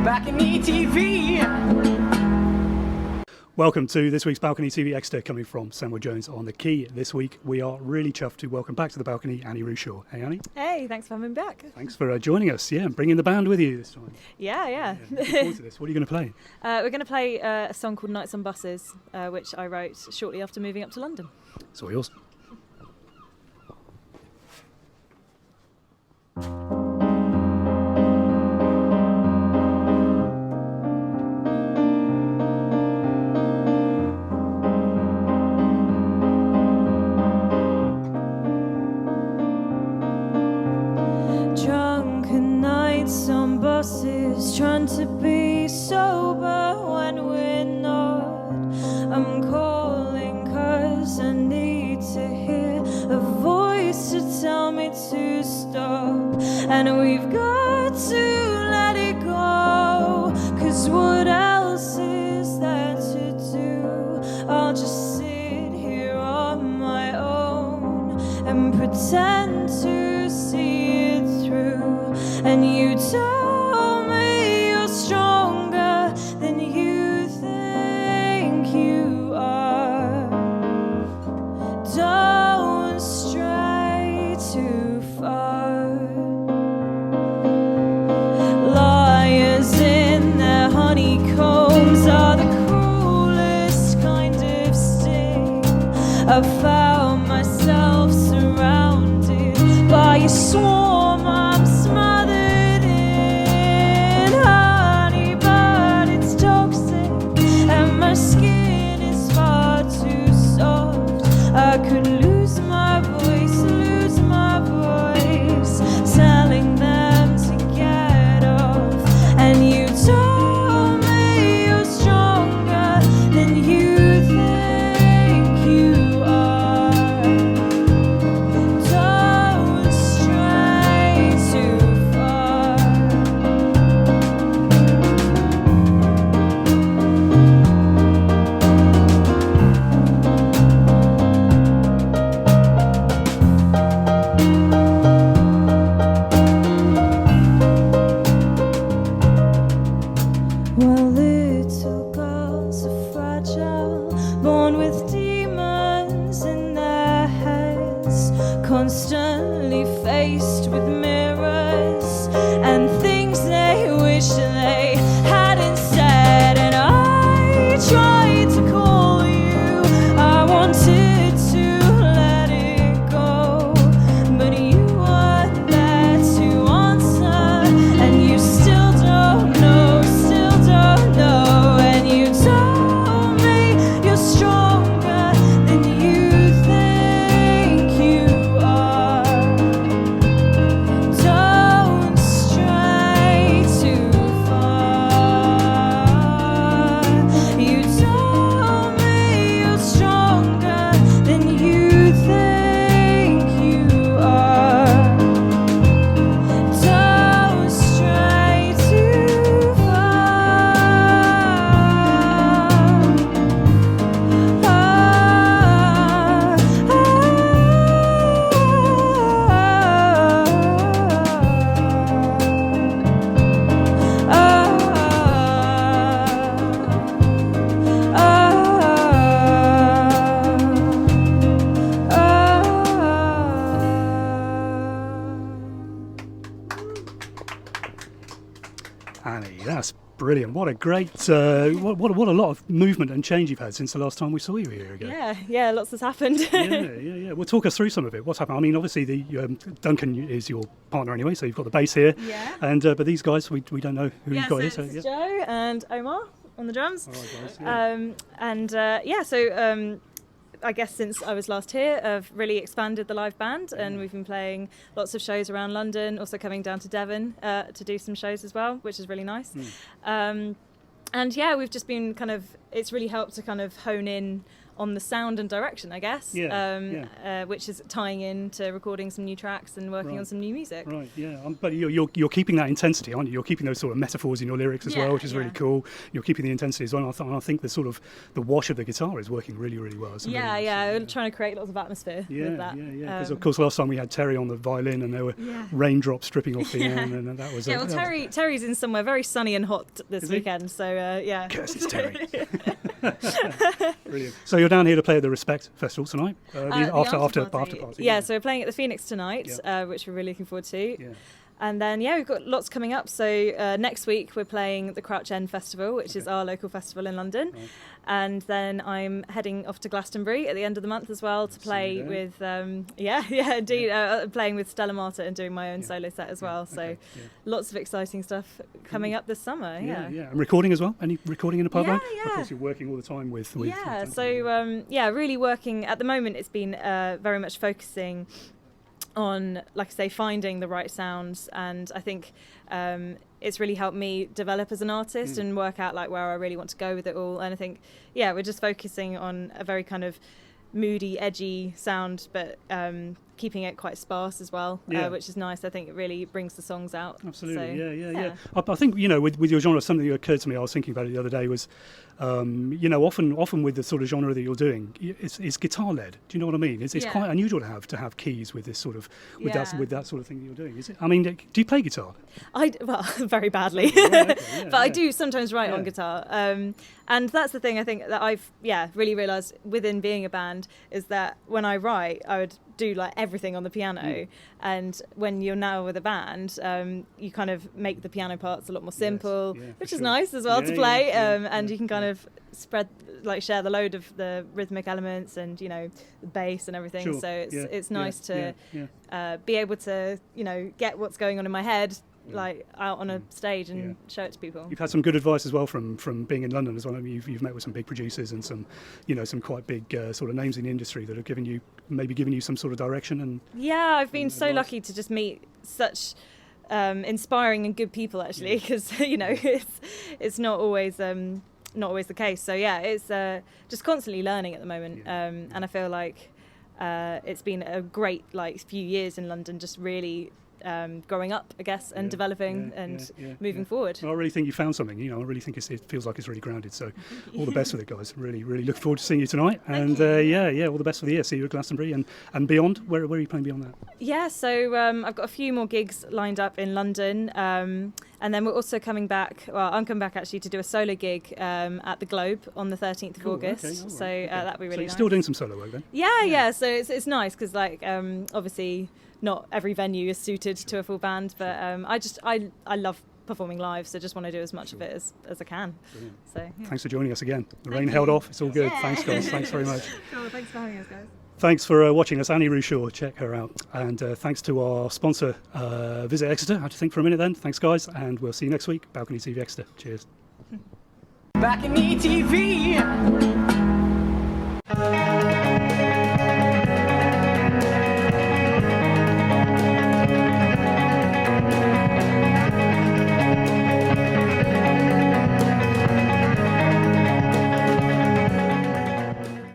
BalconyTV. Welcome to this week's Balcony TV Extra coming from Samuel Jones on the key. This week we are really chuffed to welcome back to the balcony Annie Rew Shaw. Hey Annie. Hey, thanks for having me back. Thanks for joining us, and bringing the band with you this time. Yeah. Looking forward to this. What are you going to play? We're going to play a song called Nights on Buses, which I wrote shortly after moving up to London. It's all yours. Trying to be sober when we're not. I'm calling 'cause I need to hear a voice to tell me to stop. And we've got to let it go, 'cause what else is there to do? I'll just sit here on my own and pretend to see it through. And you told me you're stronger than you think you are. Don't stray too far. Liars in their honeycombs are the cruelest kind of sting. I found myself surrounded by a swarm. I'm smothered in honey, but it's toxic, and my skin is far too soft. I could lose my voice, telling them to get off. And you told me you're stronger than you think you are. Don't stray too far. Well, little girls are fragile, born with demons in their heads, constantly faced with mirrors and things they wish they hadn't said. And I tried to call you, I wanted to let it go, but you weren't there to answer, and you still don't know. And you told me you're stronger than you think you are. Don't stray too far. You told me you're stronger than you think you are. Don't stray too Annie, that's brilliant. What a great, what a lot of movement and change you've had since the last time we saw you a year ago. Yeah, lots has happened. Yeah. Well, talk us through some of it. What's happened? I mean, obviously, Duncan is your partner anyway, so you've got the bass here. Yeah. And but these guys, we don't know who you've got here. So this is Joe and Omar on the drums. All right, guys. So I guess since I was last here, I've really expanded the live band, and we've been playing lots of shows around London, also coming down to Devon to do some shows as well, which is really nice. And yeah, we've just been it's really helped to kind of hone in on the sound and direction, I guess. Which is tying into recording some new tracks and working on some new music. Right, yeah. But you're keeping that intensity, aren't you? You're keeping those sort of metaphors in your lyrics as well, which is really cool. You're keeping the intensity as well. And I think the sort of the wash of the guitar is working really, really well. We're trying to create lots of atmosphere with that. Because of course last time we had Terry on the violin and there were raindrops dripping off the end, and that was... Terry's in somewhere very sunny and hot this weekend, so Curse, it's Terry. Brilliant. So you're down here to play at the Respect Festival tonight, after party. So we're playing at the Phoenix tonight, which we're really looking forward to. Yeah. And then, we've got lots coming up. So next week we're playing the Crouch End Festival, which is our local festival in London. Right. And then I'm heading off to Glastonbury at the end of the month as well to play with, playing with Stella Marta and doing my own solo set as well. So lots of exciting stuff coming up this summer. Yeah. And recording as well? Any recording in a pub? Yeah. Of course, you're working all the time with really working. At the moment, it's been very much focusing on, like I say, finding the right sounds, and I think it's really helped me develop as an artist and work out like where I really want to go with it all. And I think we're just focusing on a very kind of moody, edgy sound, but keeping it quite sparse as well, which is nice. I think it really brings the songs out. Absolutely, I think, with your genre, something that occurred to me, I was thinking about it the other day, was, often with the sort of genre that you're doing, it's guitar led. Do you know what I mean? It's quite unusual to have keys with this sort of with that sort of thing that you're doing. Is it? I mean, do you play guitar? Very badly, but I do sometimes write on guitar. And that's the thing I think that I've really realised within being a band is that when I write, I would do like everything on the piano, and when you're now with a band, you kind of make the piano parts a lot more simple, which is nice as well to play, and you can kind of share the load of the rhythmic elements and the bass and everything. So it's nice to be able to get what's going on in my head like out on a stage and show it to people. You've had some good advice as well from being in London as well. I mean, you've met with some big producers and some some quite big sort of names in the industry that have given you some sort of direction. And I've been so lucky to just meet such inspiring and good people actually, because it's not always the case. So it's just constantly learning at the moment, and I feel like it's been a great few years in London, just really growing up, I guess, and developing and moving forward. Well, I really think you found something. I really think it feels like it's really grounded. So all the best with it, guys. Really, really look forward to seeing you tonight. And all the best for the year. See you at Glastonbury and beyond. Where are you playing beyond that? So I've got a few more gigs lined up in London. And then we're also coming back. Well, I'm coming back actually to do a solo gig at the Globe on the 13th of August. Okay, right. So that'll be really nice. So you're still doing some solo work then? Yeah. So it's nice because obviously not every venue is suited to a full band, but I love performing live, so just want to do as much of it as I can. Brilliant. So thanks for joining us again. The rain held off. It's all good. Thanks, guys. Thanks very much. Cool. Thanks for having us, guys. Thanks for watching. That's Rew Shaw. Check her out. And thanks to our sponsor, Visit Exeter. I have to think for a minute then. Thanks, guys. And we'll see you next week. BalconyTV Exeter. Cheers. BalconyTV.